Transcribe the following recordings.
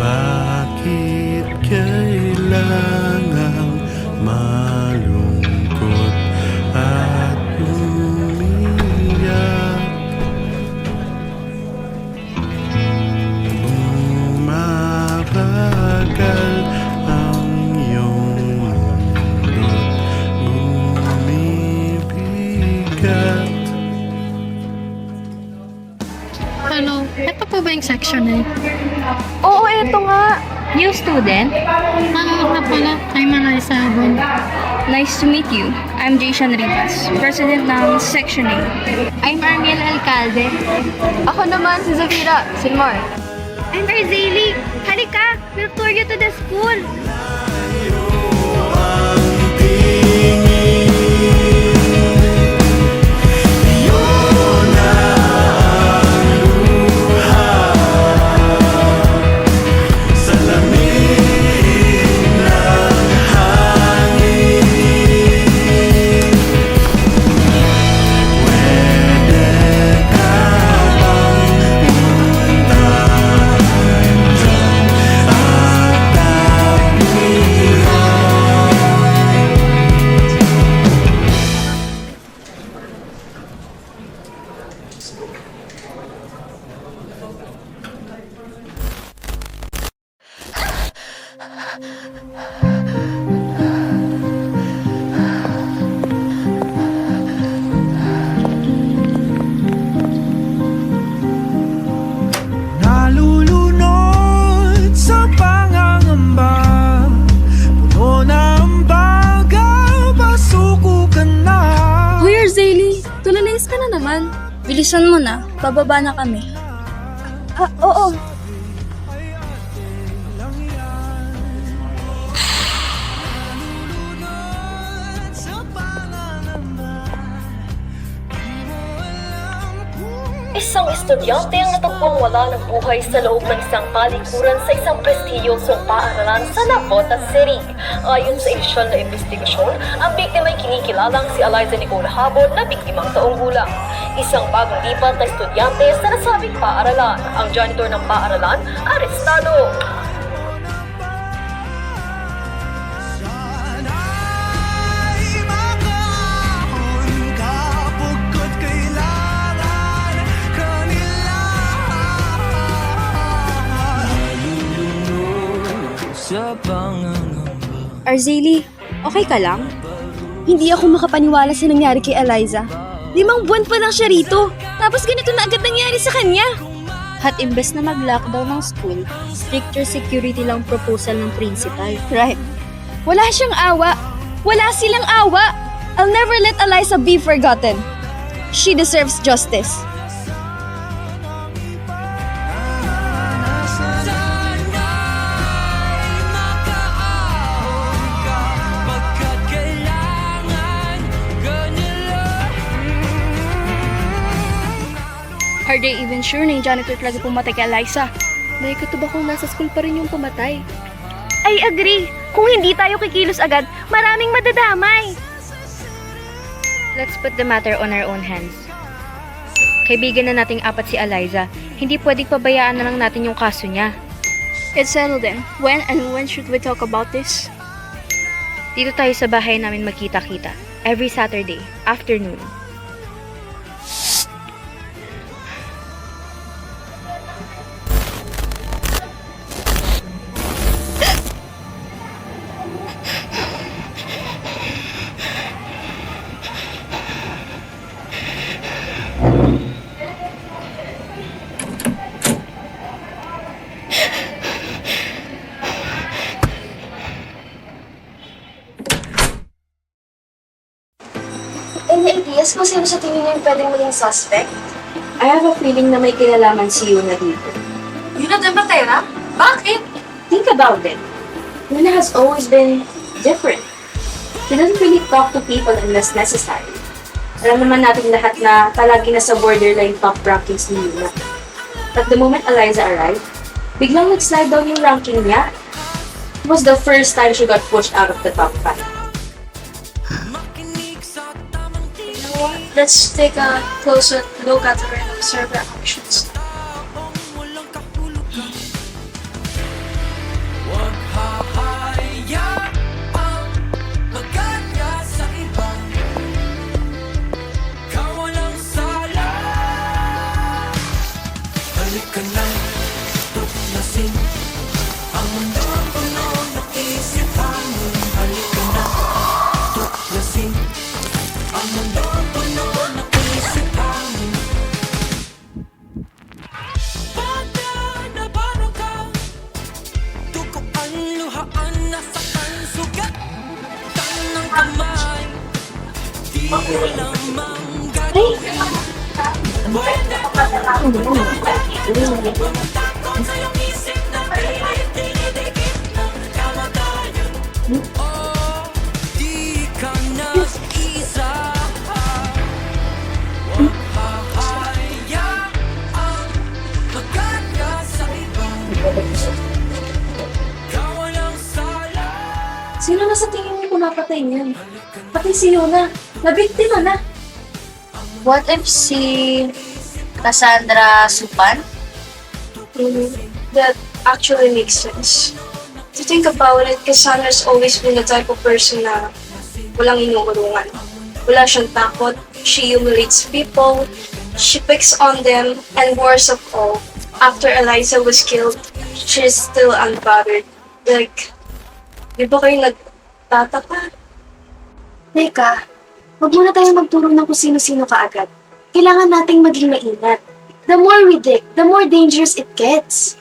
Bakit kailangang malungkot at umiyak? Bumabagal ang iyong mundo't bumibigat. Hello, ito po ba yung section eh? Oo, eto nga. New student? Nga pala, I'm Eliza Abon. Nice to meet you. I'm Jason Rivas, President ng Section A. I'm Armiel Alcalde. Ako naman si Zafira Silmar. I'm Arzeli. Halika, we'll tour you to the school. Nalulunod sa pangangamba, puno ng baga, pasuko ka na. Uy, Arzeli, tulalayas ka na naman. Bilisan mo na, bababa na kami. Oo. Isang estudyante ang natagpong wala ng buhay sa loob ng isang palikuran sa isang prestiyosong paaralan sa Navotas City. Ayon sa inisyal na investigasyon, ang biktima ay kinikilalang si Eliza Nicole Habon na biktimang taong gulang. Isang bagong lipat na estudyante sa nasabing paaralan. Ang janitor ng paaralan, arestado. Arzeli, okay ka lang? Hindi ako makapaniwala sa nangyari kay Eliza. 5 buwan pa lang siya rito, tapos ganito na agad nangyari sa kanya. At imbes na mag-lockdown ng school, stricter security lang proposal ng principal. Right. Wala siyang awa. Wala silang awa. I'll never let Eliza be forgotten. She deserves justice. Are they even sure na yung janitor talaga pumatay kay Eliza? May katuba kung nasa school pa rin yung pumatay. I agree. Kung hindi tayo kikilos agad, maraming madadamay. Let's put the matter on our own hands. Kaibigan na nating 4 si Eliza. Hindi pwedeng pabayaan na lang natin yung kaso niya. It's settled then. When should we talk about this? Dito tayo sa bahay namin magkita-kita. Every Saturday, afternoon. Any ideas kung sino sa tingin niyo yung pwedeng maging suspect? I have a feeling na may kinalaman si Yuna dito. Yun na ba, Tera? Bakit? Think about it. Yuna has always been different. She doesn't really talk to people unless necessary. Alam naman natin lahat na palagi na sa borderline top rankings ni Yuna. But the moment Eliza arrived, biglang nag-slide down yung ranking niya. It was the first time she got pushed out of the top 5. Let's take a closer look at her and observe her actions. Sino na sa tingin mo pumapatay niyan? Pati si Yuna. Nabiktima na. What if si Cassandra Supan? That actually makes sense. To think about it, Cassandra's always been the type of person na walang inuurungan. Wala siyang takot. She humiliates people. She picks on them. And worst of all, after Eliza was killed, she's still unbothered. Like, di ba kayo nagtataka? Teka, huwag muna tayo magturo ng kung sino-sino kaagad. Kailangan nating maging maingat. The more we dig, the more dangerous it gets.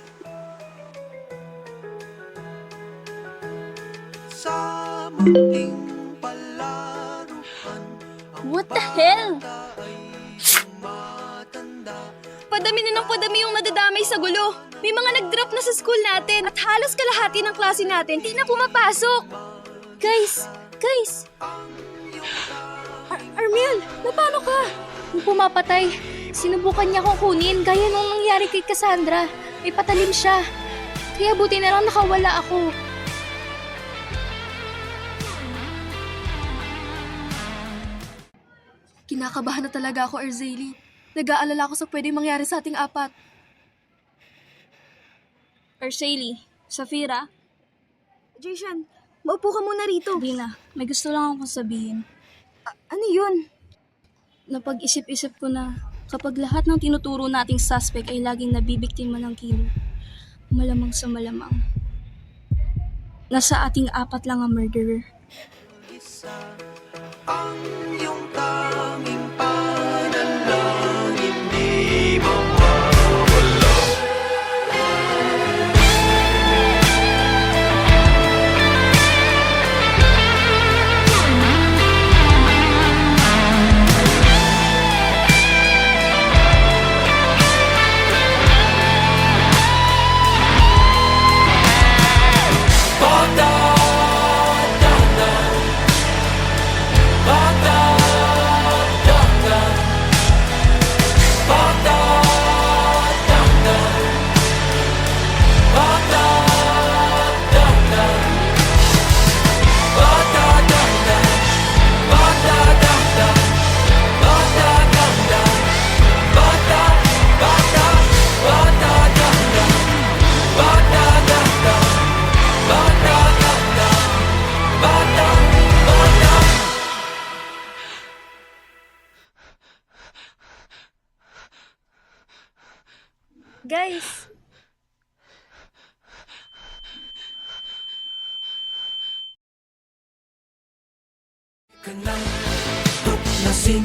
Sa muling palaruan, What the hell? matanda. Padami na ng padami yung nadadamay sa gulo. May mga nag-drop na sa school natin at halos kalahati ng klase natin di na pumapasok. Guys! Armiel, paano ka? Nung pumapatay, sinubukan niya akong kunin gaya nung nangyari kay Cassandra. May patalim siya. Kaya buti na lang nakawala ako. Kinakabahan na talaga ako, Arzeli. Nag-aalala ako sa pwedeng mangyari sa ating apat. Arzeli, Safira. Jason, maupo ka muna rito. Dina, may gusto lang akong sabihin. Ano yun? Napag-isip-isip ko na kapag lahat ng tinuturo nating suspect ay laging nabibiktima ng killer, malamang sa malamang, nasa ating apat lang ang murderer. Ang iyong tanging panalangin di mawawala. Guys! Kanang tuklasin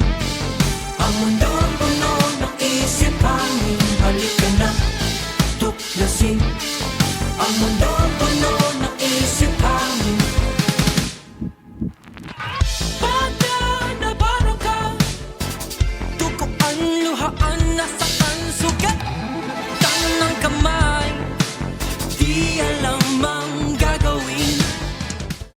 ang mundo puno ng isipan. Halika na, tuklasin ang mundo